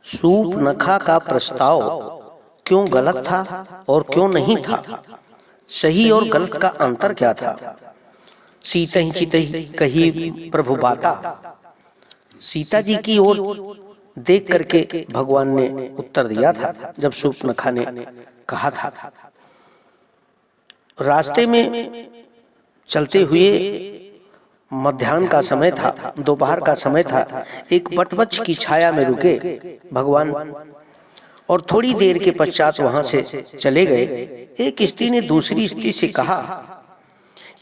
शूर्पणखा का प्रस्ताव क्यों गलत था और क्यों नहीं था? सही और गलत का अंतर क्या था? सीतहि चितहि कही प्रभु बाता। सीता जी की ओर देख करके भगवान ने उत्तर दिया था जब शूर्पणखा ने कहा था। रास्ते में चलते हुए मध्याह्न का समय था, दोपहर का समय था। एक वटवृक्ष की छाया में रुके भगवान और थोड़ी देर के पश्चात वहां से चले गए। एक स्त्री ने दूसरी स्त्री से कहा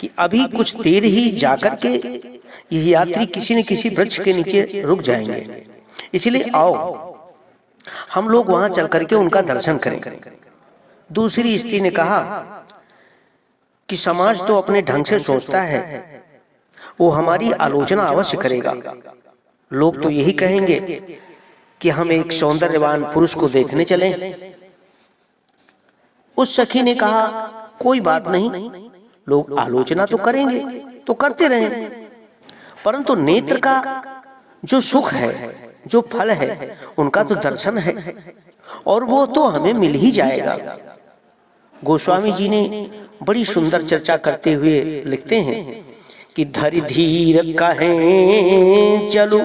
कि अभी कुछ देर ही जाकर के यह यात्री किसी न किसी वृक्ष के नीचे रुक जाएंगे, इसलिए आओ हम लोग वहां चल करके उनका दर्शन करें। दूसरी स्त्री ने कहा कि समाज तो अपने ढंग से सोचता है, वो हमारी आलोचना अवश्य करेगा। लोग तो यही कहेंगे कि हम एक सौंदर्यवान पुरुष को देखने चलें। उस सखी ने कहा कोई बात नहीं, लोग आलोचना तो करेंगे तो करते रहें, परंतु नेत्र का जो सुख है, जो फल है, उनका तो दर्शन है और वो तो हमें मिल ही जाएगा। गोस्वामी जी ने बड़ी सुंदर चर्चा करते हुए लिखते हैं कि धरि धीर कहें चलो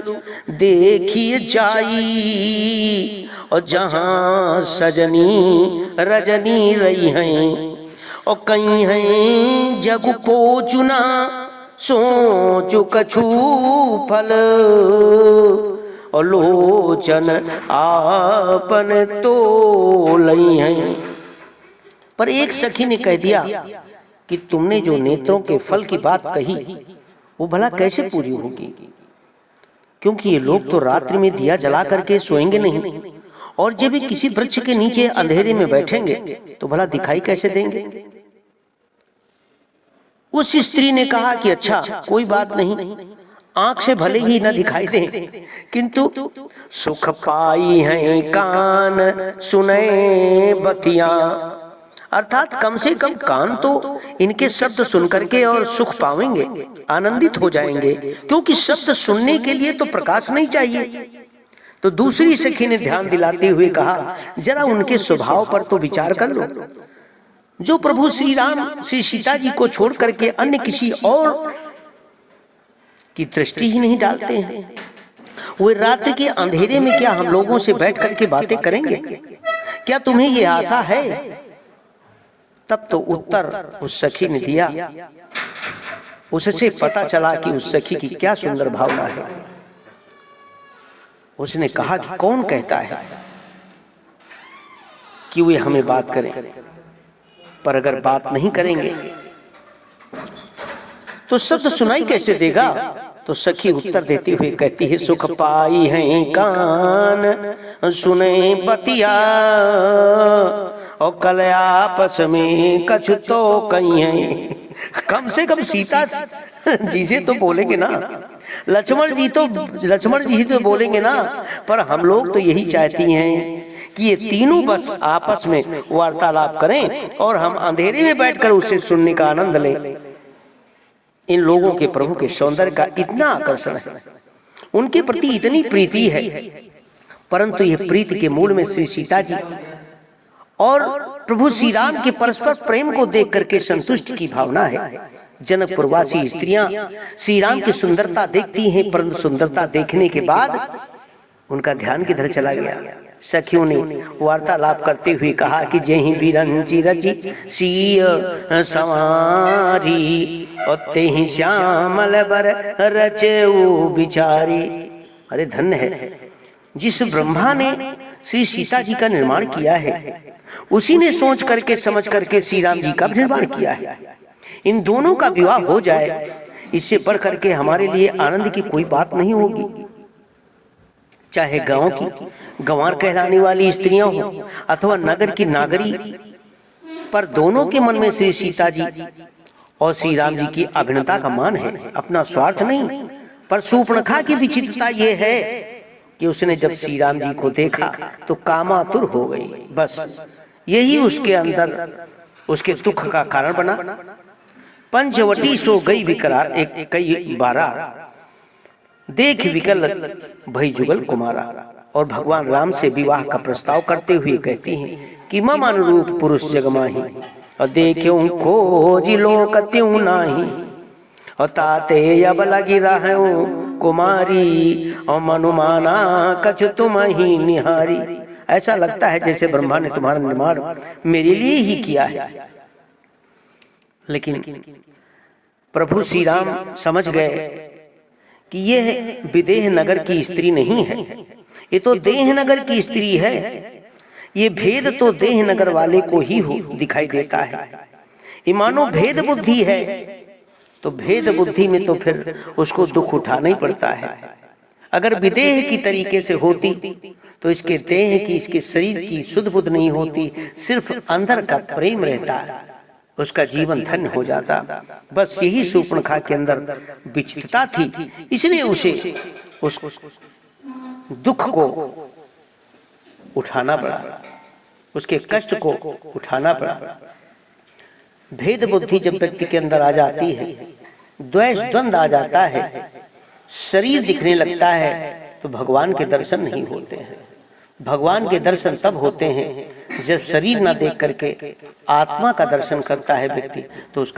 देखिए जाई, और जहां सजनी रजनी रही हैं और कहीं हैं जग को चुना सोचो कछु फल, और लोचन आपन तो लई हैं। पर एक सखी ने कह दिया कि तुमने जो नेत्रों के फल की बात कही वो भला कैसे पूरी होगी, क्योंकि ये लोग तो रात्रि में दिया जला करके सोएंगे नहीं, और जब भी किसी वृक्ष के नीचे अंधेरे में बैठेंगे तो भला दिखाई कैसे देंगे। उस स्त्री ने कहा कि अच्छा कोई बात नहीं, आंख से भले ही न दिखाई दें, किंतु सुख पाई है कान सुने बतिया, अर्थात कम से कम कान तो इनके शब्द सुन करके और सुख पाएंगे, आनंदित हो जाएंगे, क्योंकि शब्द सुनने के लिए तो प्रकाश नहीं चाहिए। तो दूसरी सखी ने ध्यान दिलाते हुए कहा जरा उनके स्वभाव पर तो विचार कर लो। जो प्रभु श्री राम श्री सीता जी को छोड़ करके अन्य किसी और की दृष्टि ही नहीं डालते हैं, वे रात्रि के अंधेरे में क्या हम लोगों से बैठ करके बातें करेंगे? क्या तुम्हें यह आशा है? तब तो उत्तर उस सखी ने दिया। उससे पता चला कि उस सखी की क्या सुंदर भावना है। उसने कहा कि कौन कहता है कि वे हमें बात करें, पर अगर बात नहीं करेंगे तो शब्द सुनाई कैसे देगा? तो सखी उत्तर देती हुई कहती है सुख पाई है कान सुने बतिया, और कल आपस में कछु तो कहीं है। कम से कम सीता जी से तो बोलेंगे ना, लक्ष्मण जी ही तो बोलेंगे ना, पर हम लोग तो यही चाहती हैं कि ये तीनों बस आपस में वार्तालाप करें और हम अंधेरे में बैठकर उसे सुनने का आनंद लें। इन लोगों के प्रभु के सौंदर्य का इतना आकर्षण है, उनके प्रति इतनी प्रीति है, परंतु यह प्रीति के मूल में श्री सीता जी और प्रभु श्री राम के परस्पर प्रेम को देख करके संतुष्ट की भावना है। जनकपुरवासी स्त्रियां श्री राम की सुंदरता देखती हैं, परंतु सुंदरता देखने के बाद उनका ध्यान किधर चला गया। सखियों ने वार्तालाप करते हुए कहा कि जेहि बिरंची रची सीय संवारी, और तेहि श्यामल बर रचेऊ बिचारी। अरे धन्य है जिस ब्रह्मा ने श्री सीता जी का निर्माण किया है, उसी ने सोच करके समझ करके श्री राम जी का निर्माण किया है। इन दोनों का विवाह हो जाए, इससे बढ़ करके हमारे लिए आनंद की कोई बात नहीं होगी। चाहे गांव की गंवार कहलाने वाली स्त्रियां हो अथवा नगर की नागरी, पर दोनों के मन में श्री सीता जी और श्री राम जी की अभिन्नता का मान है, अपना स्वार्थ नहीं। पर शूर्पणखा की विचित्रता ये है कि उसने जब श्री राम जी को देखा तो कामातुर हो गई। बस यही उसके अंदर उसके दुख का कारण बना। पंचवटी सो गई विकरार एक कई बारा, देख विकल भई जुगल कुमारा। और भगवान राम से विवाह का प्रस्ताव करते हुए कहती हैं कि मम अनुरूप पुरुष जग माही, और देख्यूं खोज लोक त्यों नाही, और ताते अब लगी रहूं कुमारी, और मनुमाना कछु तुम ही निहारी। ऐसा लगता है जैसे ब्रह्मा ने तुम्हारा निर्माण मेरे लिए ही किया है। लेकिन प्रभु श्री राम समझ गए कि यह विदेह नगर की स्त्री नहीं है, ये तो देह नगर की स्त्री है। ये भेद तो देह नगर वाले को ही दिखाई देता है। ये मानो भेद बुद्धि है, तो भेद बुद्धि में तो फिर उसको दुख उठाना ही पड़ता है। अगर विदेह की तरीके से होती तो इसके देह की, इसके शरीर की सुध बुध नहीं होती, सिर्फ अंदर का प्रेम रहता, उसका जीवन धन्य हो जाता। बस यही शूर्पणखा के अंदर विचित्रता थी, इसलिए उसे उस दुख को उठाना पड़ा, उसके कष्ट को उठाना पड़ा। भेद बुद्धि जब व्यक्ति के अंदर आ जाती है, द्वेष द्वंद आ जाता है, शरीर दिखने लगता है, तो भगवान के दर्शन नहीं होते हैं। भगवान के दर्शन तब होते हैं जब शरीर ना देख करके आत्मा का दर्शन करता है व्यक्ति, तो उसका